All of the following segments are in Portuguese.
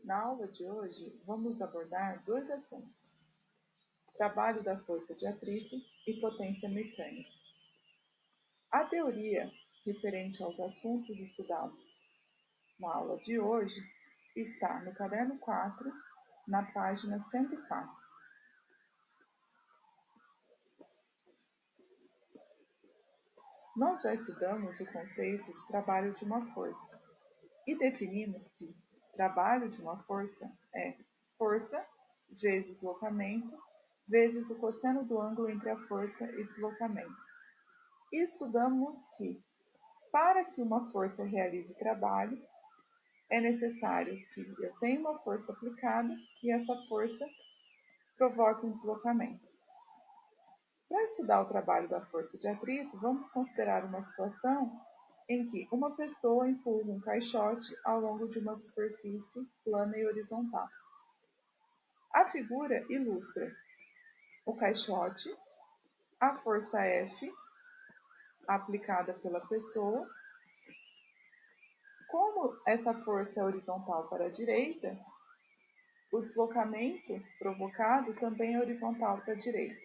Na aula de hoje, vamos abordar dois assuntos: trabalho da força de atrito e potência mecânica. A teoria referente aos assuntos estudados na aula de hoje está no caderno 4, na página 104. Nós já estudamos o conceito de trabalho de uma força e definimos que trabalho de uma força é força vezes deslocamento vezes o cosseno do ângulo entre a força e deslocamento. E estudamos que, para que uma força realize trabalho, é necessário que eu tenha uma força aplicada e essa força provoque um deslocamento. Para estudar o trabalho da força de atrito, vamos considerar uma situação em que uma pessoa empurra um caixote ao longo de uma superfície plana e horizontal. A figura ilustra o caixote, a força F aplicada pela pessoa. Como essa força é horizontal para a direita, o deslocamento provocado também é horizontal para a direita.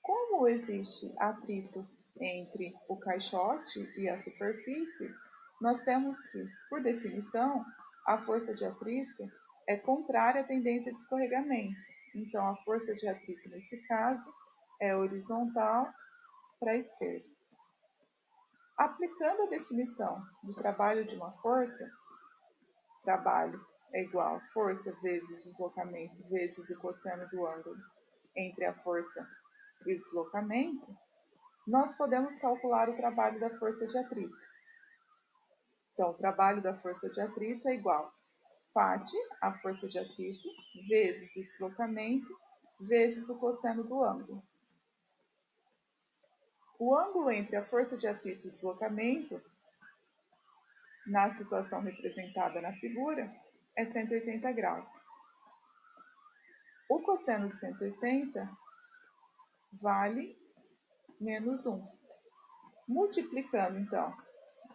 Como existe atrito entre o caixote e a superfície, nós temos que, por definição, a força de atrito é contrária à tendência de escorregamento. Então, a força de atrito, nesse caso, é horizontal para a esquerda. Aplicando a definição do trabalho de uma força, trabalho é igual a força vezes deslocamento vezes o cosseno do ângulo entre a força e o deslocamento, nós podemos calcular o trabalho da força de atrito. Então, o trabalho da força de atrito é igual Φ, a força de atrito, vezes o deslocamento, vezes o cosseno do ângulo. O ângulo entre a força de atrito e o deslocamento, na situação representada na figura, é 180 graus. O cosseno de 180 vale menos 1. Multiplicando, então,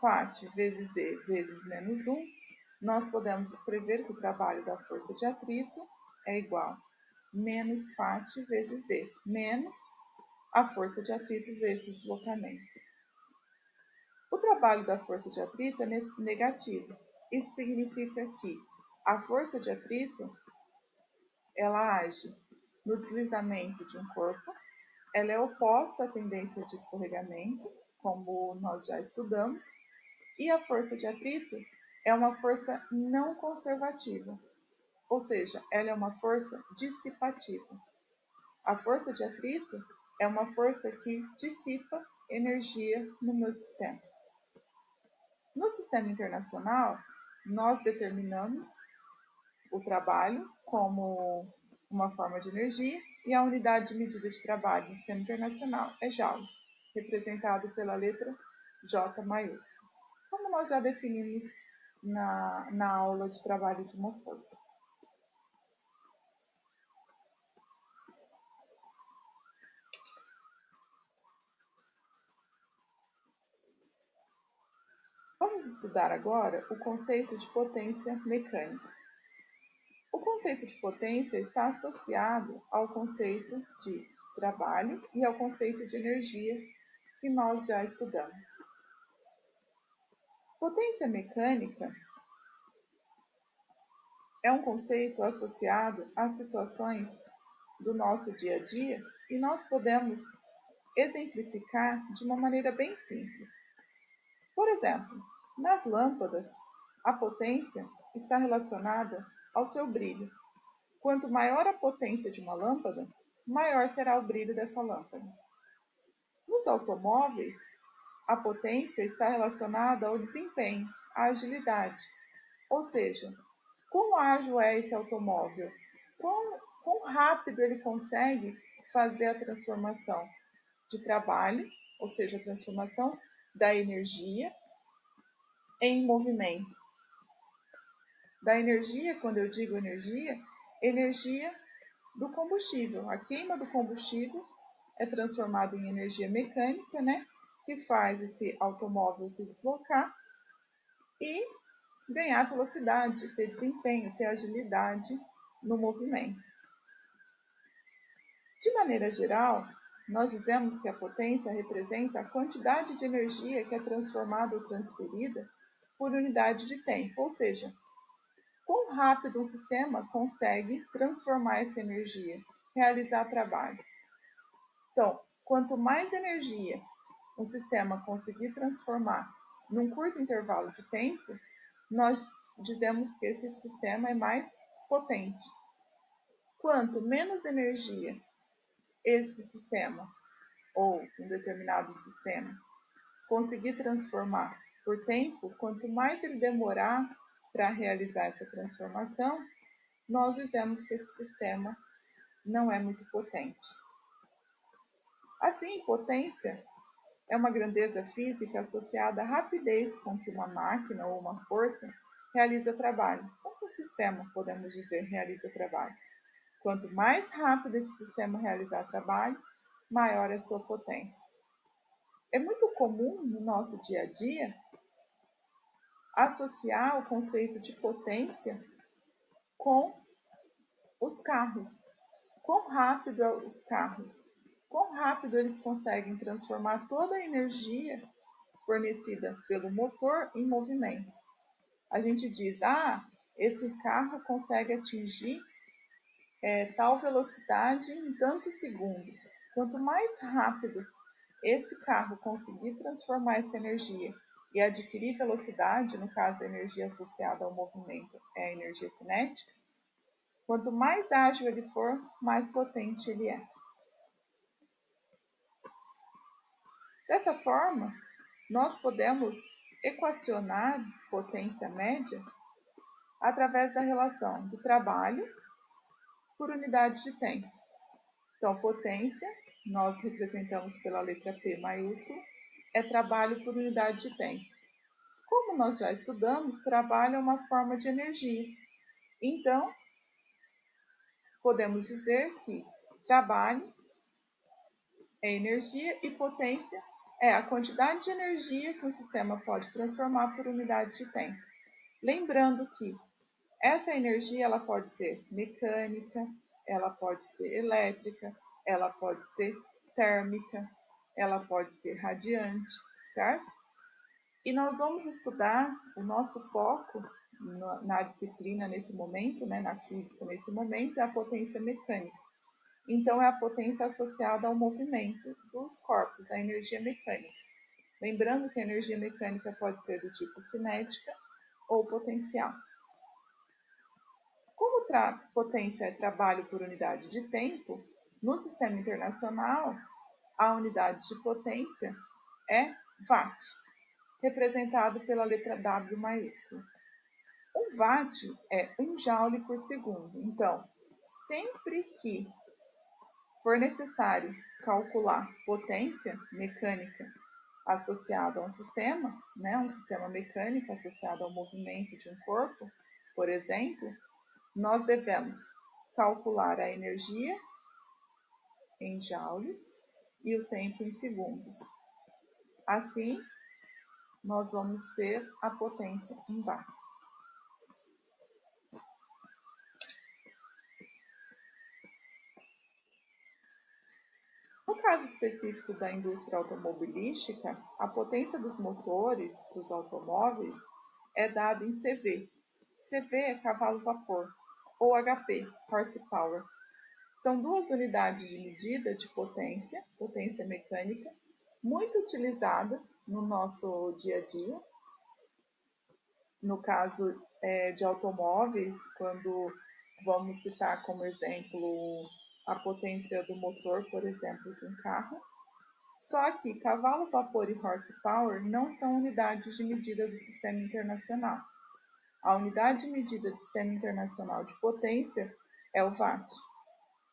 Φ vezes D vezes menos 1, nós podemos escrever que o trabalho da força de atrito é igual a menos Φ vezes D, menos a força de atrito vezes o deslocamento. O trabalho da força de atrito é negativo. Isso significa que a força de atrito ela age no deslizamento de um corpo, ela é oposta à tendência de escorregamento, como nós já estudamos, e a força de atrito é uma força não conservativa, ou seja, ela é uma força dissipativa. A força de atrito é uma força que dissipa energia no meu sistema. No sistema internacional, nós determinamos o trabalho como uma forma de energia e a unidade de medida de trabalho no sistema internacional é Joule, representado pela letra J maiúscula, como nós já definimos na aula de trabalho de uma força. Vamos estudar agora o conceito de potência mecânica. O conceito de potência está associado ao conceito de trabalho e ao conceito de energia que nós já estudamos. Potência mecânica é um conceito associado às situações do nosso dia a dia e nós podemos exemplificar de uma maneira bem simples. Por exemplo, nas lâmpadas, a potência está relacionada ao seu brilho. Quanto maior a potência de uma lâmpada, maior será o brilho dessa lâmpada. Nos automóveis, a potência está relacionada ao desempenho, à agilidade. Ou seja, quão ágil é esse automóvel? Quão rápido ele consegue fazer a transformação de trabalho, ou seja, a transformação da energia em movimento. Da energia, quando eu digo energia do combustível. A queima do combustível é transformada em energia mecânica, que faz esse automóvel se deslocar e ganhar velocidade, ter desempenho, ter agilidade no movimento. De maneira geral, nós dizemos que a potência representa a quantidade de energia que é transformada ou transferida por unidade de tempo, ou seja, quão rápido um sistema consegue transformar essa energia, realizar trabalho. Então, quanto mais energia um sistema conseguir transformar num curto intervalo de tempo, nós dizemos que esse sistema é mais potente. Quanto menos energia esse sistema ou um determinado sistema conseguir transformar por tempo, quanto mais ele demorar para realizar essa transformação, nós dizemos que esse sistema não é muito potente. Assim, potência é uma grandeza física associada à rapidez com que uma máquina ou uma força realiza trabalho. Como um sistema, podemos dizer, realiza trabalho. Quanto mais rápido esse sistema realizar trabalho, maior é a sua potência. É muito comum no nosso dia a dia associar o conceito de potência com os carros. Quão rápido os carros, quão rápido eles conseguem transformar toda a energia fornecida pelo motor em movimento. A gente diz, esse carro consegue atingir tal velocidade em tantos segundos. Quanto mais rápido esse carro conseguir transformar essa energia e adquirir velocidade, no caso a energia associada ao movimento é a energia cinética, quanto mais ágil ele for, mais potente ele é. Dessa forma, nós podemos equacionar potência média através da relação de trabalho por unidade de tempo. Então, potência, nós representamos pela letra P maiúscula, é trabalho por unidade de tempo. Como nós já estudamos, trabalho é uma forma de energia. Então, podemos dizer que trabalho é energia e potência é a quantidade de energia que o sistema pode transformar por unidade de tempo. Lembrando que essa energia ela pode ser mecânica, ela pode ser elétrica, ela pode ser térmica, ela pode ser radiante, certo? E nós vamos estudar, o nosso foco na disciplina nesse momento, na física nesse momento, é a potência mecânica. Então, é a potência associada ao movimento dos corpos, a energia mecânica. Lembrando que a energia mecânica pode ser do tipo cinética ou potencial. Como potência é trabalho por unidade de tempo, no sistema internacional, a unidade de potência é watt, representado pela letra W maiúscula. Um watt é 1 joule por segundo. Então, sempre que for necessário calcular potência mecânica associada a um sistema mecânico associado ao movimento de um corpo, por exemplo, nós devemos calcular a energia em joules e o tempo em segundos. Assim, nós vamos ter a potência em watts. No caso específico da indústria automobilística, a potência dos motores dos automóveis é dada em CV. CV é cavalo-vapor, ou HP, horsepower. São duas unidades de medida de potência, potência mecânica, muito utilizada no nosso dia a dia. No caso de automóveis, quando vamos citar como exemplo a potência do motor, por exemplo, de um carro. Só que cavalo, vapor e horsepower não são unidades de medida do sistema internacional. A unidade de medida do sistema internacional de potência é o watt.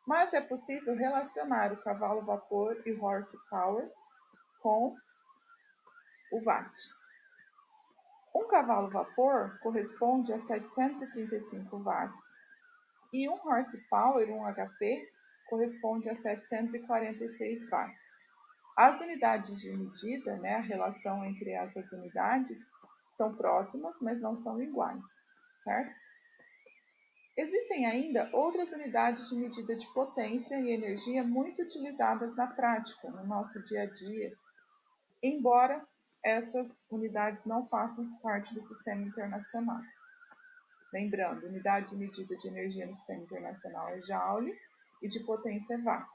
Mas é possível relacionar o cavalo, vapor e horsepower com o watt. Um cavalo-vapor corresponde a 735 watts e um horsepower, um HP, corresponde a 746 watts. As unidades de medida, a relação entre essas unidades, São próximas, mas não são iguais, certo? Existem ainda outras unidades de medida de potência e energia muito utilizadas na prática, no nosso dia a dia, embora essas unidades não façam parte do sistema internacional. Lembrando, unidade de medida de energia no sistema internacional é Joule e de potência é Watt.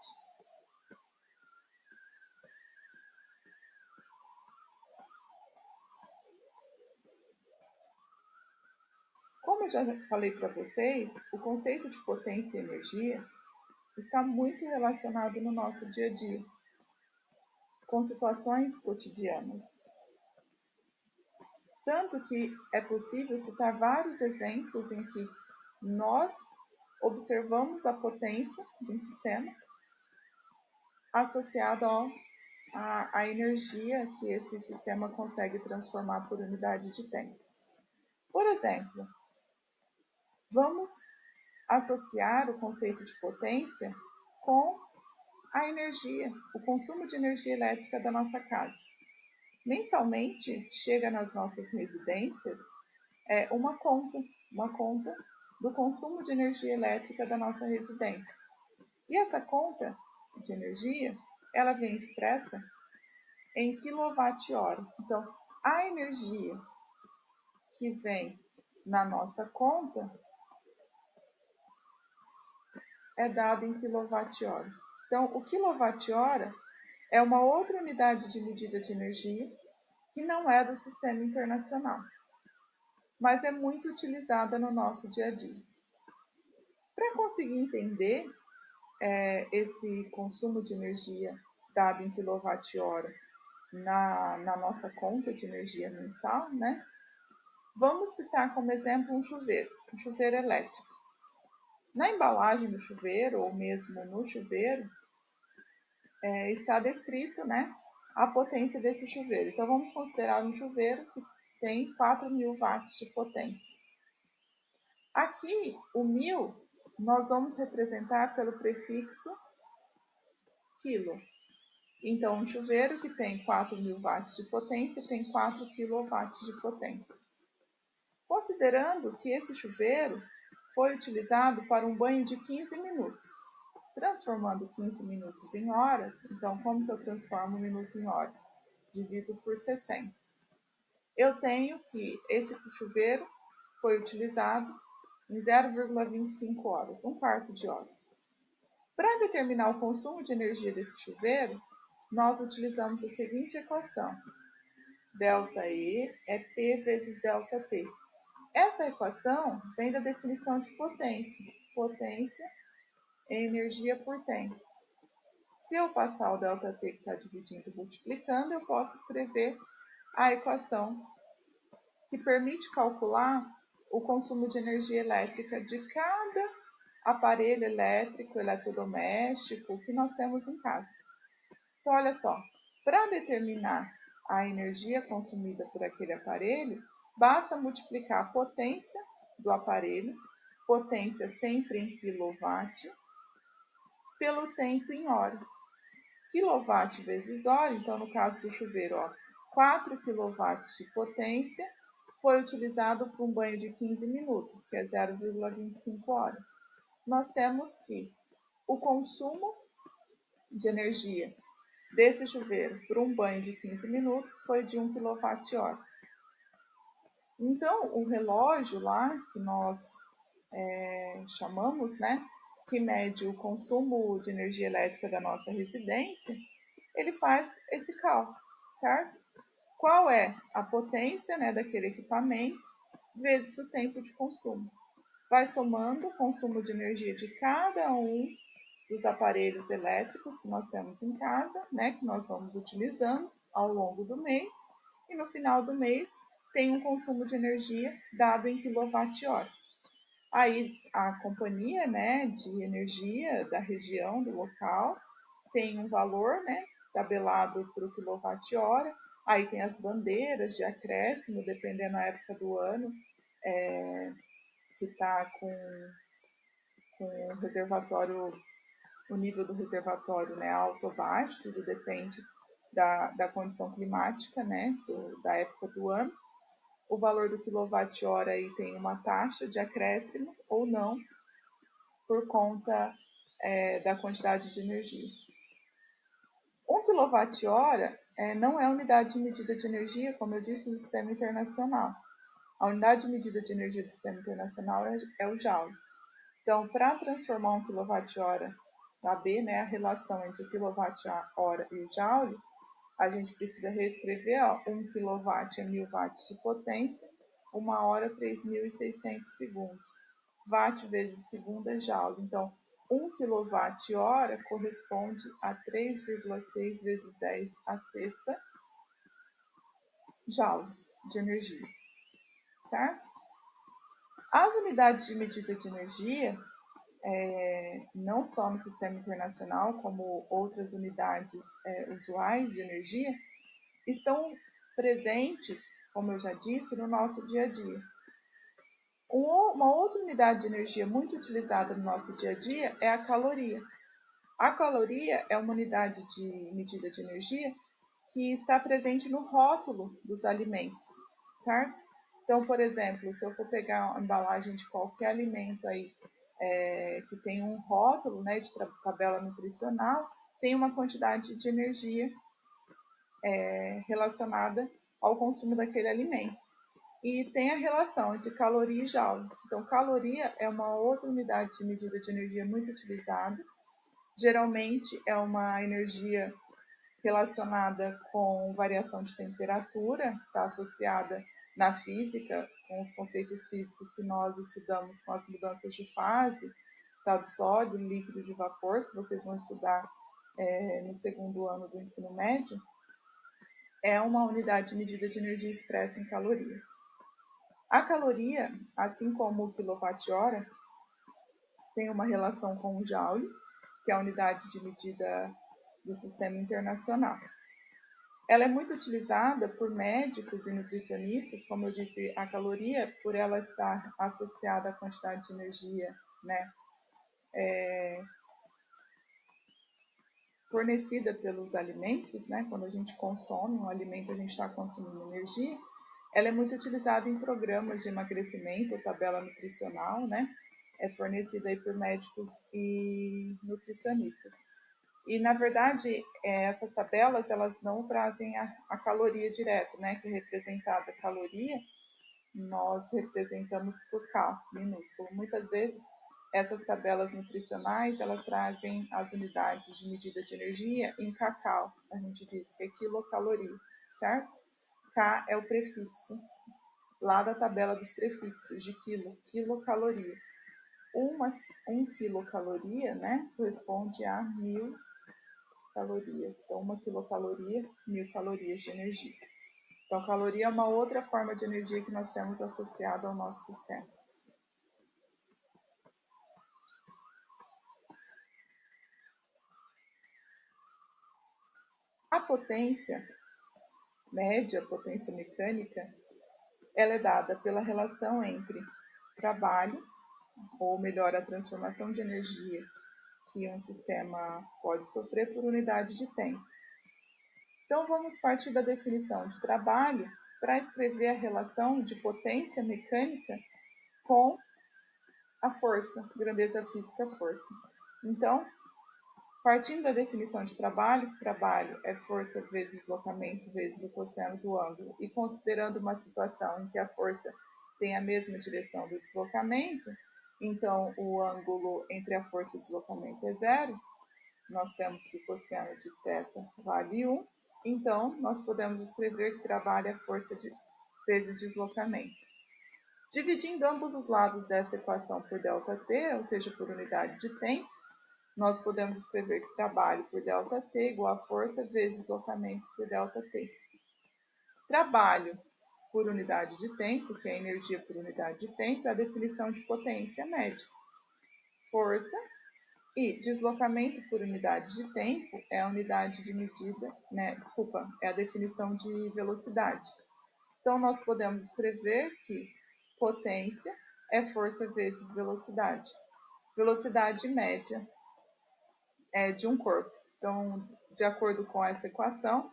Como eu já falei para vocês, o conceito de potência e energia está muito relacionado no nosso dia a dia, com situações cotidianas. Tanto que é possível citar vários exemplos em que nós observamos a potência de um sistema associado à energia que esse sistema consegue transformar por unidade de tempo. Por exemplo, vamos associar o conceito de potência com a energia, o consumo de energia elétrica da nossa casa. Mensalmente chega nas nossas residências uma conta do consumo de energia elétrica da nossa residência. E essa conta de energia, ela vem expressa em quilowatt-hora. Então, a energia que vem na nossa conta é dada em quilowatt-hora. Então, o quilowatt-hora é uma outra unidade de medida de energia que não é do sistema internacional, mas é muito utilizada no nosso dia a dia. Para conseguir entender esse consumo de energia dado em quilowatt-hora na nossa conta de energia mensal, né? Vamos citar como exemplo um chuveiro elétrico. Na embalagem do chuveiro, ou mesmo no chuveiro, está descrito, né, a potência desse chuveiro. Então, vamos considerar um chuveiro que tem 4.000 watts de potência. Aqui, o 1.000, nós vamos representar pelo prefixo quilo. Então, um chuveiro que tem 4.000 watts de potência tem 4 kW de potência. Considerando que esse chuveiro foi utilizado para um banho de 15 minutos, transformando 15 minutos em horas, então como que eu transformo um minuto em hora? Divido por 60. Eu tenho que esse chuveiro foi utilizado em 0,25 horas, um quarto de hora. Para determinar o consumo de energia desse chuveiro, nós utilizamos a seguinte equação. ΔE é P vezes ΔT. Essa equação vem da definição de potência. Potência é energia por tempo. Se eu passar o ΔT que está dividindo e multiplicando, eu posso escrever a equação que permite calcular o consumo de energia elétrica de cada aparelho elétrico, eletrodoméstico que nós temos em casa. Então, olha só, para determinar a energia consumida por aquele aparelho, basta multiplicar a potência do aparelho, potência sempre em quilowatt, pelo tempo em hora. Quilowatt vezes hora, então no caso do chuveiro, 4 kW de potência foi utilizado para um banho de 15 minutos, que é 0,25 horas. Nós temos que o consumo de energia desse chuveiro por um banho de 15 minutos foi de 1 kWh. Então, o relógio lá, que nós chamamos, né, que mede o consumo de energia elétrica da nossa residência, ele faz esse cálculo, certo? Qual é a potência, né, daquele equipamento vezes o tempo de consumo. Vai somando o consumo de energia de cada um dos aparelhos elétricos que nós temos em casa, né, que nós vamos utilizando ao longo do mês, e no final do mês tem um consumo de energia dado em quilowatt-hora. Aí a companhia, né, de energia da região, do local, tem um valor, né, tabelado para o quilowatt-hora. Aí tem as bandeiras de acréscimo, dependendo da época do ano, que está com o reservatório, o nível do reservatório, né, alto ou baixo, tudo depende da condição climática, né, da época do ano. O valor do quilowatt-hora aí tem uma taxa de acréscimo ou não, por conta da quantidade de energia. 1 kWh não é unidade de medida de energia, como eu disse, no sistema internacional. A unidade de medida de energia do sistema internacional é o Joule. Então, para transformar 1 kWh, saber, né, a relação entre o kWh e o Joule, a gente precisa reescrever, 1 kW é 1000 watts de potência, 1 hora 3.600 segundos. Watt vezes segundo é Joule. Então, 1 kWh corresponde a 3,6 vezes 10 a sexta joules de energia, certo? As unidades de medida de energia, não só no sistema internacional, como outras unidades usuais de energia, estão presentes, como eu já disse, no nosso dia a dia. Uma outra unidade de energia muito utilizada no nosso dia a dia é a caloria. A caloria é uma unidade de medida de energia que está presente no rótulo dos alimentos, certo? Então, por exemplo, se eu for pegar a embalagem de qualquer alimento aí, que tem um rótulo, né, de tabela nutricional, tem uma quantidade de energia relacionada ao consumo daquele alimento. E tem a relação entre caloria e joule. Então, caloria é uma outra unidade de medida de energia muito utilizada. Geralmente é uma energia relacionada com variação de temperatura, está associada na física, com os conceitos físicos que nós estudamos com as mudanças de fase, estado sólido, líquido de vapor, que vocês vão estudar no segundo ano do ensino médio, é uma unidade de medida de energia expressa em calorias. A caloria, assim como o quilowatt-hora, tem uma relação com o joule, que é a unidade de medida do sistema internacional. Ela é muito utilizada por médicos e nutricionistas, como eu disse, a caloria, por ela estar associada à quantidade de energia, né, fornecida pelos alimentos, né, quando a gente consome um alimento, a gente está consumindo energia. Ela é muito utilizada em programas de emagrecimento, tabela nutricional, né, é fornecida aí por médicos e nutricionistas. E, na verdade, essas tabelas, elas não trazem a caloria direto, né? Que é representada a caloria, nós representamos por K, minúsculo. Muitas vezes, essas tabelas nutricionais, elas trazem as unidades de medida de energia em kcal. A gente diz que é quilocaloria, certo? K é o prefixo, lá da tabela dos prefixos de quilo, quilocaloria. 1 quilocaloria, né, corresponde a 1000 calorias. Então, 1 quilocaloria, 1000 calorias de energia. Então, caloria é uma outra forma de energia que nós temos associada ao nosso sistema. A potência média, a potência mecânica, ela é dada pela relação entre trabalho, ou melhor, a transformação de energia que um sistema pode sofrer por unidade de tempo. Então, vamos partir da definição de trabalho para escrever a relação de potência mecânica com a força, grandeza física, força. Então, partindo da definição de trabalho é força vezes deslocamento vezes o cosseno do ângulo, e considerando uma situação em que a força tem a mesma direção do deslocamento, então o ângulo entre a força e o deslocamento é zero, nós temos que o cosseno de θ vale 1, então nós podemos escrever que trabalho é força vezes deslocamento. Dividindo ambos os lados dessa equação por ΔT, ou seja, por unidade de tempo, nós podemos escrever que trabalho por ΔT igual a força vezes deslocamento por ΔT. Trabalho por unidade de tempo, que é energia por unidade de tempo, é a definição de potência média. Força e deslocamento por unidade de tempo é a unidade de medida, é a definição de velocidade. Então, nós podemos escrever que potência é força vezes velocidade. Velocidade média de um corpo. Então, de acordo com essa equação,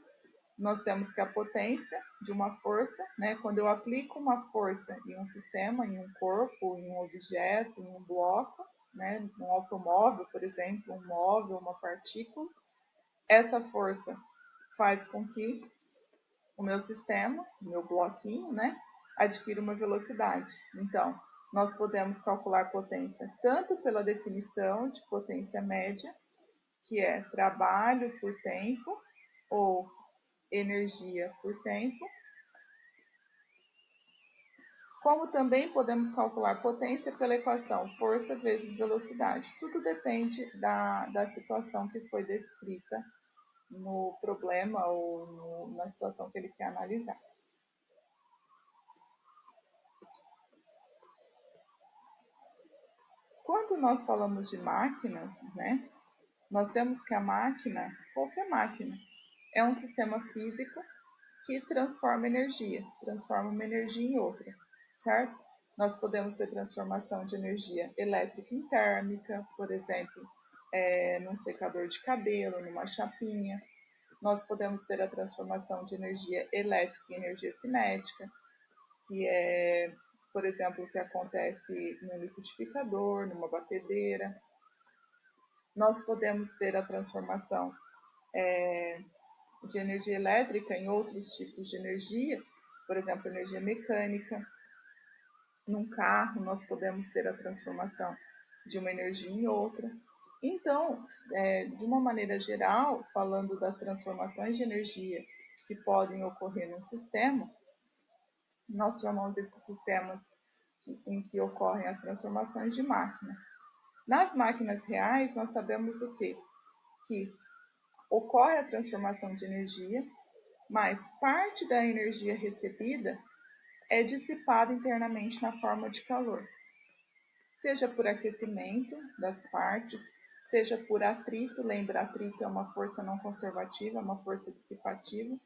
nós temos que a potência de uma força, né? Quando eu aplico uma força em um sistema, em um corpo, em um objeto, em um bloco, né? Um automóvel, por exemplo, um móvel, uma partícula, essa força faz com que o meu sistema, o meu bloquinho, né, adquira uma velocidade. Então, nós podemos calcular potência tanto pela definição de potência média, que é trabalho por tempo ou energia por tempo, como também podemos calcular potência pela equação força vezes velocidade. Tudo depende da situação que foi descrita no problema ou na situação que ele quer analisar. Quando nós falamos de máquinas, né, nós temos que a máquina, qualquer máquina, é um sistema físico que transforma uma energia em outra, certo? Nós podemos ter transformação de energia elétrica em térmica, por exemplo, num secador de cabelo, numa chapinha. Nós podemos ter a transformação de energia elétrica em energia cinética, que é, por exemplo, o que acontece num liquidificador, numa batedeira. Nós podemos ter a transformação de energia elétrica em outros tipos de energia, por exemplo, energia mecânica. Num carro, nós podemos ter a transformação de uma energia em outra. Então, de uma maneira geral, falando das transformações de energia que podem ocorrer num sistema, nós chamamos esses sistemas em que ocorrem as transformações de máquina. Nas máquinas reais, nós sabemos o quê? Que ocorre a transformação de energia, mas parte da energia recebida é dissipada internamente na forma de calor, seja por aquecimento das partes, seja por atrito. Lembra, atrito é uma força não conservativa, uma força dissipativa.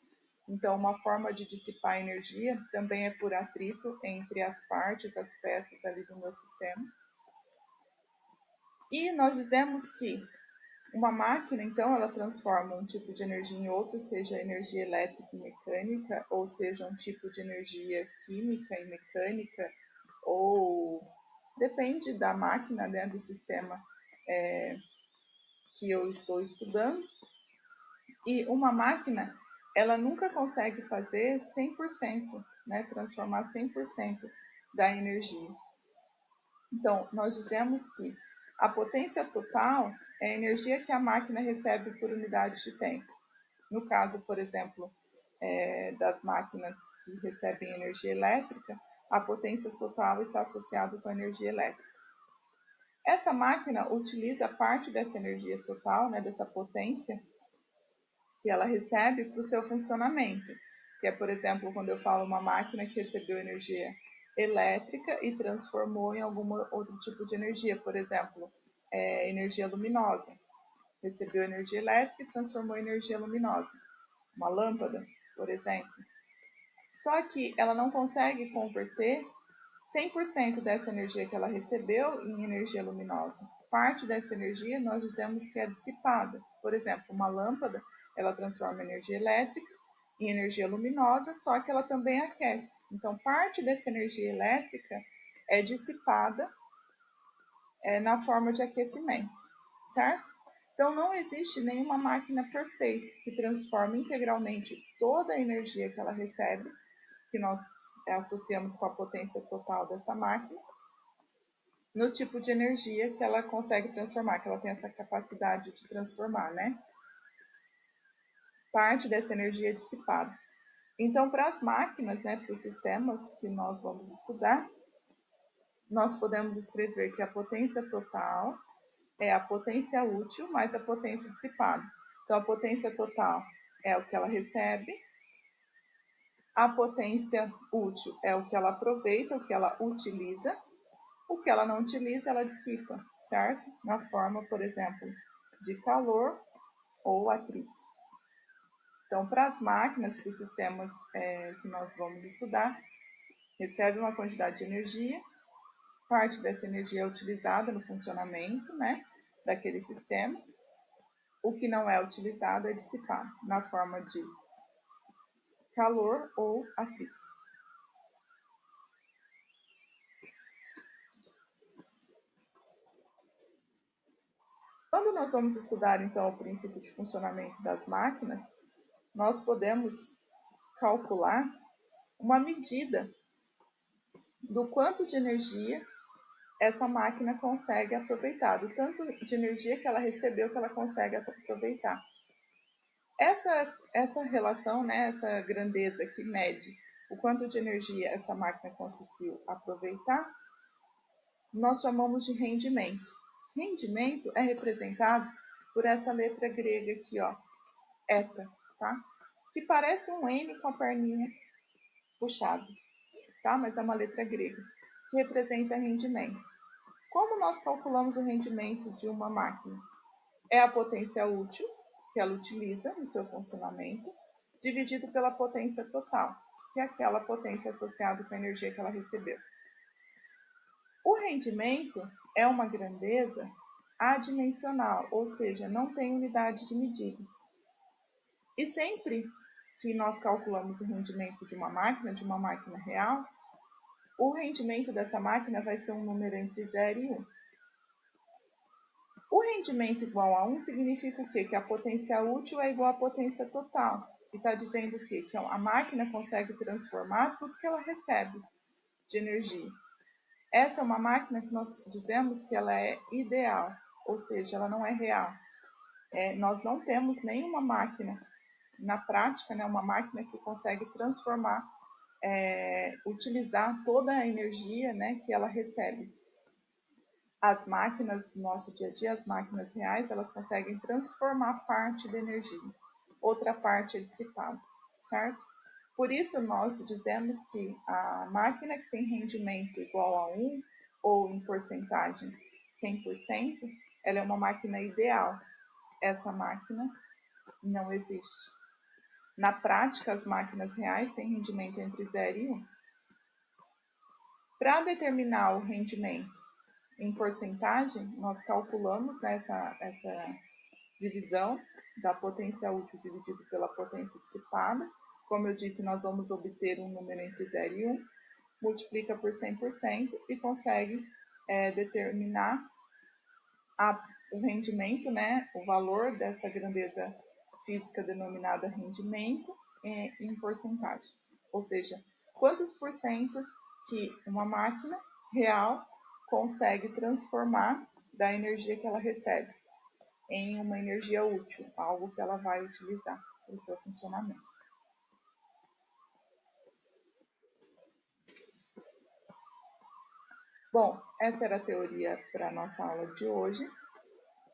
Então, uma forma de dissipar energia também é por atrito entre as partes, as peças ali do meu sistema. E nós dizemos que uma máquina, então, ela transforma um tipo de energia em outro, seja energia elétrica e mecânica, ou seja, um tipo de energia química e mecânica, ou depende da máquina, né, do sistema que eu estou estudando. E uma máquina, ela nunca consegue fazer 100%, né, transformar 100% da energia. Então, nós dizemos que a potência total é a energia que a máquina recebe por unidade de tempo. No caso, por exemplo, das máquinas que recebem energia elétrica, a potência total está associada com a energia elétrica. Essa máquina utiliza parte dessa energia total, né, dessa potência que ela recebe para o seu funcionamento, que é, por exemplo, quando eu falo uma máquina que recebeu energia elétrica e transformou em algum outro tipo de energia, por exemplo, energia luminosa. Recebeu energia elétrica e transformou em energia luminosa. Uma lâmpada, por exemplo. Só que ela não consegue converter 100% dessa energia que ela recebeu em energia luminosa. Parte dessa energia nós dizemos que é dissipada. Por exemplo, uma lâmpada, ela transforma energia elétrica em energia luminosa, só que ela também aquece. Então, parte dessa energia elétrica é dissipada na forma de aquecimento, certo? Então, não existe nenhuma máquina perfeita que transforme integralmente toda a energia que ela recebe, que nós associamos com a potência total dessa máquina, no tipo de energia que ela consegue transformar, que ela tem essa capacidade de transformar, né? Parte dessa energia é dissipada. Então, para as máquinas, né, para os sistemas que nós vamos estudar, nós podemos escrever que a potência total é a potência útil mais a potência dissipada. Então, a potência total é o que ela recebe, a potência útil é o que ela aproveita, o que ela utiliza, o que ela não utiliza, ela dissipa, certo? Na forma, por exemplo, de calor ou atrito. Então, para as máquinas, para os sistemas que nós vamos estudar, recebe uma quantidade de energia, parte dessa energia é utilizada no funcionamento, né, daquele sistema, o que não é utilizado é dissipado na forma de calor ou atrito. Quando nós vamos estudar, então, o princípio de funcionamento das máquinas, nós podemos calcular uma medida do quanto de energia essa máquina consegue aproveitar, do tanto de energia que ela recebeu que ela consegue aproveitar. Essa relação, né, essa grandeza que mede o quanto de energia essa máquina conseguiu aproveitar, nós chamamos de rendimento. Rendimento é representado por essa letra grega aqui, ó, eta, tá? Que parece um N com a perninha puxada, tá? Mas é uma letra grega, que representa rendimento. Como nós calculamos o rendimento de uma máquina? É a potência útil que ela utiliza no seu funcionamento, dividido pela potência total, que é aquela potência associada com a energia que ela recebeu. O rendimento é uma grandeza adimensional, ou seja, não tem unidade de medida. E sempre que nós calculamos o rendimento de uma máquina real, o rendimento dessa máquina vai ser um número entre 0 e 1. O rendimento igual a 1 significa o quê? Que a potência útil é igual à potência total. E está dizendo o quê? Que a máquina consegue transformar tudo que ela recebe de energia. Essa é uma máquina que nós dizemos que ela é ideal, ou seja, ela não é real. Nós não temos nenhuma máquina, na prática, né, uma máquina que consegue transformar, utilizar toda a energia, né, que ela recebe. As máquinas do nosso dia a dia, as máquinas reais, elas conseguem transformar parte da energia, outra parte é dissipada, certo? Por isso, nós dizemos que a máquina que tem rendimento igual a 1, ou em porcentagem 100%, ela é uma máquina ideal. Essa máquina não existe. Na prática, as máquinas reais têm rendimento entre 0 e 1. Para determinar o rendimento em porcentagem, nós calculamos, né, essa divisão da potência útil dividido pela potência dissipada. Como eu disse, nós vamos obter um número entre 0 e 1, multiplica por 100% e consegue determinar o rendimento, né, o valor dessa grandeza física denominada rendimento em porcentagem. Ou seja, quantos por cento que uma máquina real consegue transformar da energia que ela recebe em uma energia útil, algo que ela vai utilizar para o seu funcionamento. Bom, essa era a teoria para a nossa aula de hoje.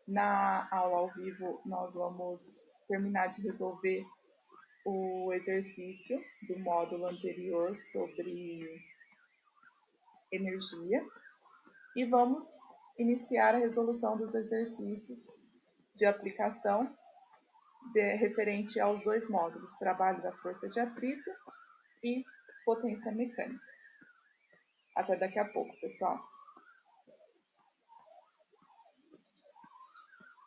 Na aula ao vivo, nós vamos terminar de resolver o exercício do módulo anterior sobre energia e vamos iniciar a resolução dos exercícios de aplicação referente aos dois módulos, trabalho da força de atrito e potência mecânica. Até daqui a pouco, pessoal.